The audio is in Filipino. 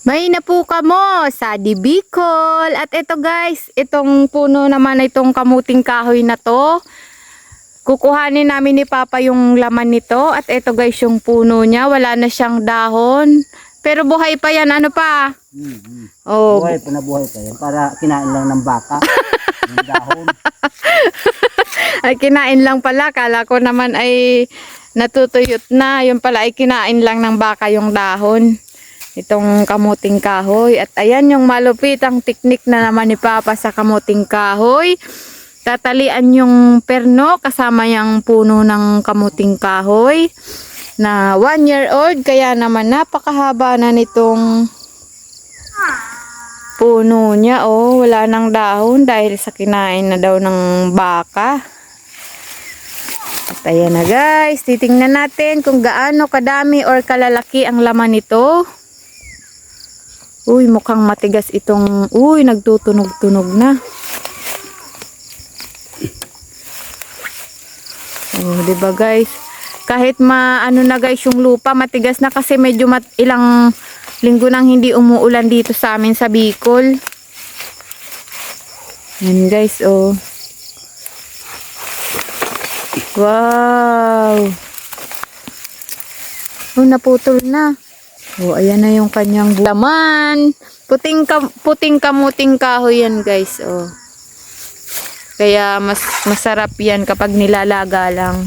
May napuka mo sa Bicol. At ito guys, itong puno naman, itong kamuting kahoy na to. Kukuhanin namin ni Papa yung laman nito. At ito guys, yung puno niya, wala na siyang dahon. Pero buhay pa yan, ano pa? Oh. Buhay pa na buhay pa yan. Para kinain lang ng baka. Yung dahon. Ay, kinain lang pala. Kala ko naman ay natutuyot na. Yung pala ay kinain lang ng baka yung dahon. Itong kamuting kahoy. At ayan yung malupitang teknik na naman ni Papa sa kamuting kahoy. Tatalian yung perno kasama yung puno ng kamuting kahoy na 1 year old. Kaya naman napakahaba na nitong puno niya. Oh, wala nang dahon dahil sa kinain na daw ng baka. At ayan na guys, titingnan natin kung gaano kadami or kalalaki ang laman nito. Uy, mukhang matigas itong, uy, nagtutunog-tunog na. Oh, diba guys? Kahit maano na guys yung lupa, matigas na kasi medyo ilang linggo nang hindi umuulan dito sa amin sa Bicol. Yan guys, oh. Wow! Oh, naputol na. Oh, ayan na yung kanyang laman. Puting kamuting kahoy yan guys, oh. Kaya masarap yan kapag nilalaga lang.